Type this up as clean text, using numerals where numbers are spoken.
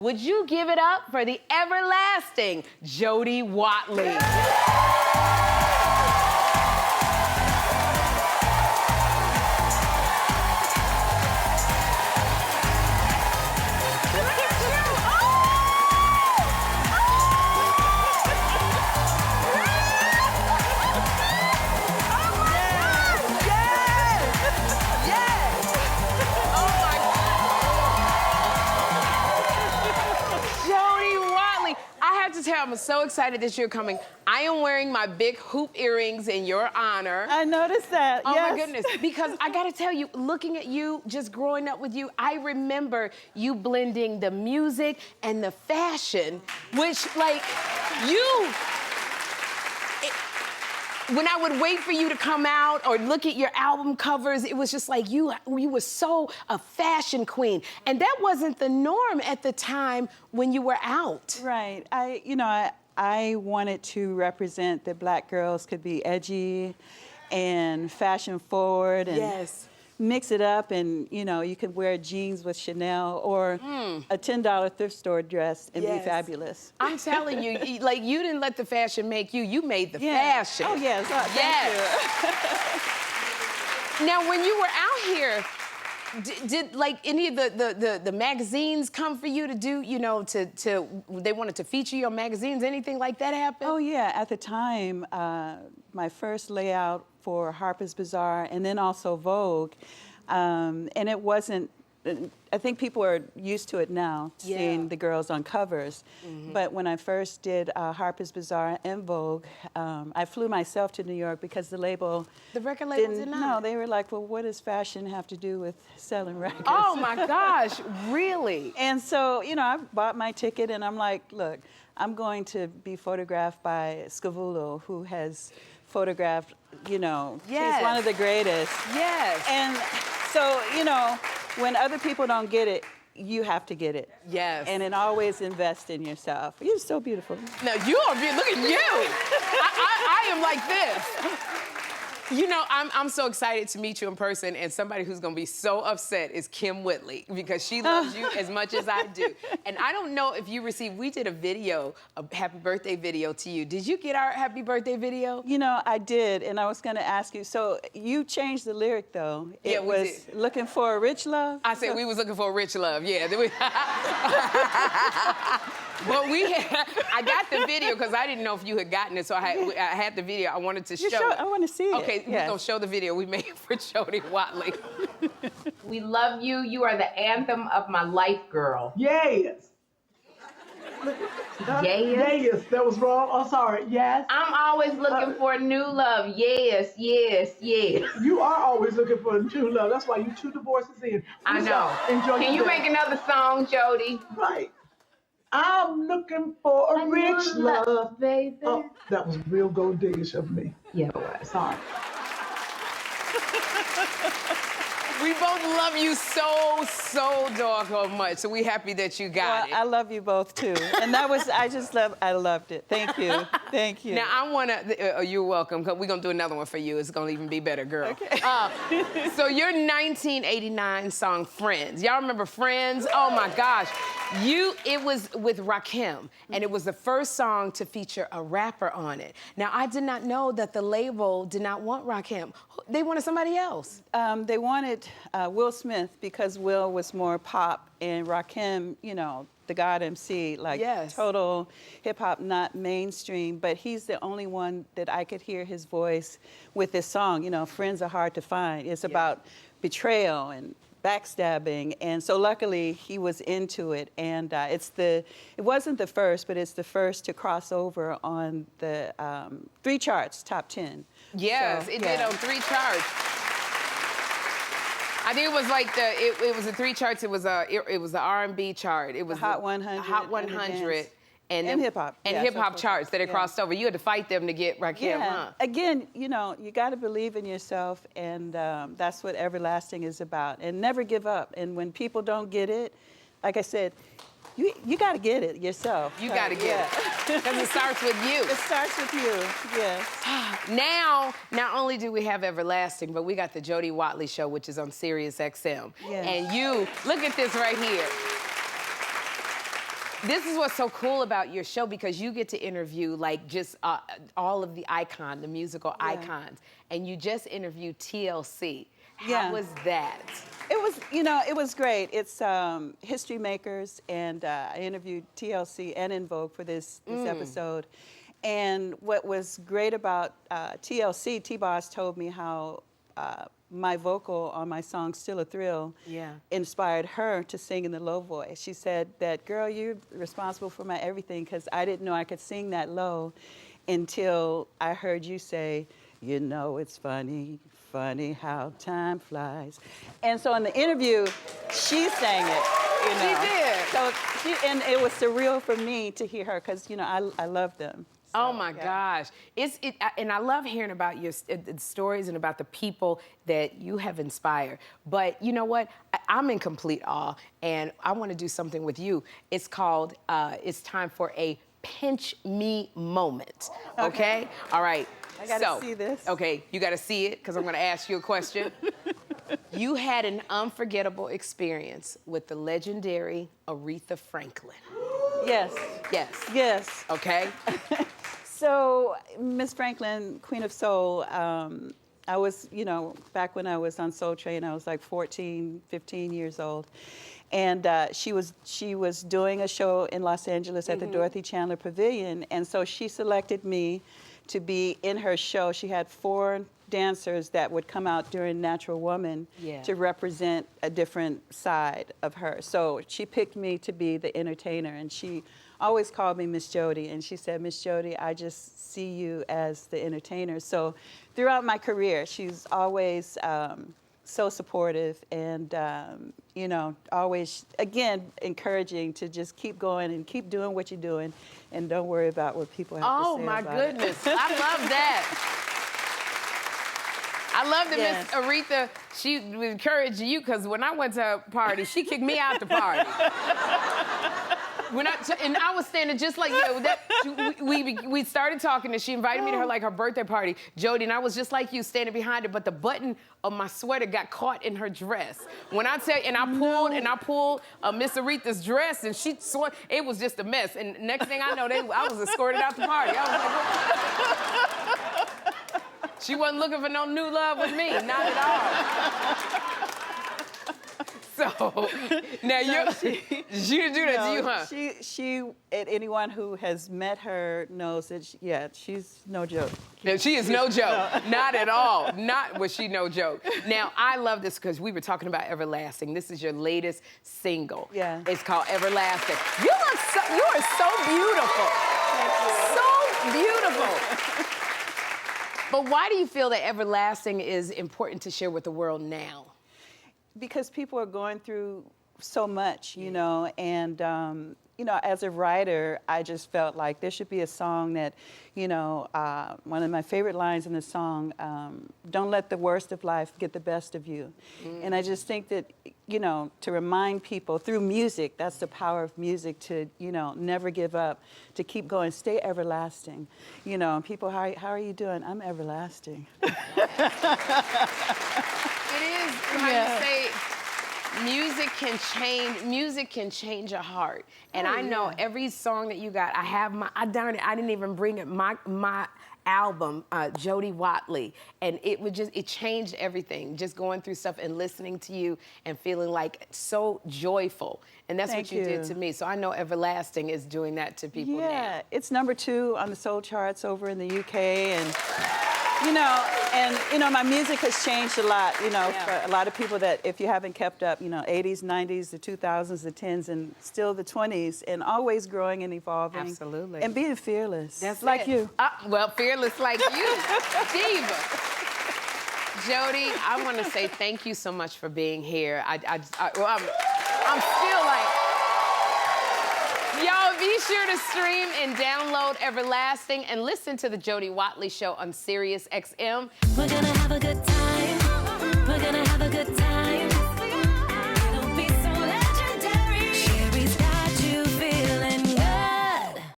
Would you give it up for the everlasting Jody Watley? I'm so excited that you're coming. I am wearing my big hoop earrings in your honor. I noticed that, Oh, yes. my goodness. Because I gotta tell you, looking at you, just growing up with you, I remember you blending the music and the fashion, which, like, when I would wait for you to come out or look at your album covers, it was just like you were so a fashion queen. And that wasn't the norm at the time when you were out. Right. I wanted to represent that black girls could be edgy and fashion forward and yes. mix it up, and you could wear jeans with Chanel or a $10 thrift store dress and yes. be fabulous. I'm telling you, like, you didn't let the fashion make you. You made the fashion. Oh yes. Thank you. Now, when you were out here, did like any of the magazines come for you to do? They wanted to feature you on magazines. Anything like that happen? Oh yeah. At the time, my first layout for Harper's Bazaar and then also Vogue, and it wasn't. I think people are used to it now, seeing the girls on covers. Mm-hmm. But when I first did Harper's Bazaar and Vogue, I flew myself to New York because the label... The record label did not? No, they were like, well, what does fashion have to do with selling records? Oh, my gosh, really? And so, I bought my ticket, and I'm like, look, I'm going to be photographed by Scavullo, who has photographed, he's one of the greatest. Yes. And so, when other people don't get it, you have to get it. Yes. And then always invest in yourself. You're so beautiful. No, you are beautiful. Look at you. I am like this. I'm so excited to meet you in person, and somebody who's gonna be so upset is Kim Whitley, because she loves you as much as I do. And I don't know if you received, we did a happy birthday video to you. Did you get our happy birthday video? I did, and I was gonna ask you, so you changed the lyric though. It was looking for a rich love? I said we was looking for a rich love, yeah. But I got the video because I didn't know if you had gotten it, so I had the video. I wanted to show it. I want to see it. Okay, we're going to show the video we made for Jody Watley. We love you. You are the anthem of my life, girl. Yes. Yes, that was wrong. I'm sorry. Yes. I'm always looking for new love. Yes, yes, yes. You are always looking for new love. That's why you 2 divorces in. I know. Enjoy. Can you make another song, Jody? Right. I'm looking for a rich love, baby. Oh, that was real gold diggish of me. Yeah, it was. Sorry. We both love you so doggone much. So we happy that you got it. I love you both too. And I loved it. Thank you. Thank you. Now I wanna, you're welcome. We're gonna do another one for you. It's gonna even be better, girl. Okay. So your 1989 song, Friends. Y'all remember Friends? Oh my gosh. It was with Rakim, and it was the first song to feature a rapper on it. Now, I did not know that the label did not want Rakim. They wanted somebody else. They wanted Will Smith because Will was more pop, and Rakim, the God MC, like total hip hop, not mainstream, but he's the only one that I could hear his voice with this song. Friends are hard to find. It's about betrayal and backstabbing, and so luckily he was into it, and it wasn't the first, but it's the first to cross over on the 3 charts, top 10. Yes, so, it did on 3 charts. I think it was like it was the 3 charts. It was the R&B chart. It was the Hot 100. Hot 100. And hip hop. And hip hop charts that it crossed over. You had to fight them to get Rakim, huh? Again, you got to believe in yourself, and that's what everlasting is about. And never give up. And when people don't get it, like I said, you got to get it yourself. You got to get it. Because it starts with you. It starts with you, yes. Now, not only do we have Everlasting, but we got the Jody Watley Show, which is on SiriusXM. Yes. And look at this right here. This is what's so cool about your show because you get to interview like just all of the musical icons, and you just interviewed TLC. How was that? It was, it was great. It's history makers, and I interviewed TLC and In Vogue for this episode. And what was great about TLC, T-Boss told me how my vocal on my song Still a Thrill inspired her to sing in the low voice. She said that, girl, you're responsible for my everything, because I didn't know I could sing that low until I heard you say, you know, it's funny, funny how time flies. And so in the interview, she sang it, She did. So and it was surreal for me to hear her, because, I love them. So, oh my gosh. And I love hearing about your stories and about the people that you have inspired. But you know what? I'm in complete awe, and I want to do something with you. It's called, it's time for a pinch me moment. Okay? All right. I gotta see this. Okay, you gotta see it, because I'm gonna ask you a question. You had an unforgettable experience with the legendary Aretha Franklin. Yes. Yes. Yes. Okay. So, Miss Franklin, Queen of Soul, I was, back when I was on Soul Train, I was like 14, 15 years old. And she was doing a show in Los Angeles at the Dorothy Chandler Pavilion. And so she selected me to be in her show. She had 4 dancers that would come out during Natural Woman to represent a different side of her. So she picked me to be the entertainer, and she always called me Miss Jody, and she said, Miss Jody, I just see you as the entertainer. So throughout my career, she's always so supportive and, always, again, encouraging to just keep going and keep doing what you're doing, and don't worry about what people have to say about it. Oh, my goodness. I love that. I love that Miss Aretha, she encouraged you, because when I went to her party, she kicked me out the party. And I was standing just like you. We started talking, and she invited me to her birthday party, Jody, and I was just like you, standing behind her, but the button of my sweater got caught in her dress. When I tell you, and I pulled Miss Aretha's dress, and she it was just a mess. And next thing I know, I was escorted out the party. I was like, she wasn't looking for no new love with me, not at all. So, now she didn't do that to you, huh? She, anyone who has met her knows that, she's no joke. No, she is no joke. Not at all. Not was she no joke. Now, I love this because we were talking about Everlasting. This is your latest single. Yeah. It's called Everlasting. You are so beautiful. Thank you. So beautiful. But why do you feel that Everlasting is important to share with the world now? Because people are going through so much, and, as a writer, I just felt like there should be a song that, one of my favorite lines in the song, don't let the worst of life get the best of you. And I just think that, to remind people through music, that's the power of music, to, never give up, to keep going, stay everlasting. And people, how are you doing? I'm everlasting. It is how you say music can change a heart. And I know every song that you got, I didn't even bring it, my album, Jody Watley, and it changed everything, just going through stuff and listening to you and feeling like so joyful. And that's what you did to me. So I know Everlasting is doing that to people now. Yeah, it's #2 on the soul charts over in the UK, and my music has changed a lot, for a lot of people that, if you haven't kept up, 80s, 90s, the 2000s, the 10s, and still the 20s, and always growing and evolving. Absolutely. And being fearless. That's like you. Fearless like you, Diva. Jody, I want to say thank you so much for being here. I'm still like... Y'all, be sure to stream and download Everlasting and listen to the Jody Watley Show on SiriusXM. We're gonna have a good time. We're gonna have a good time.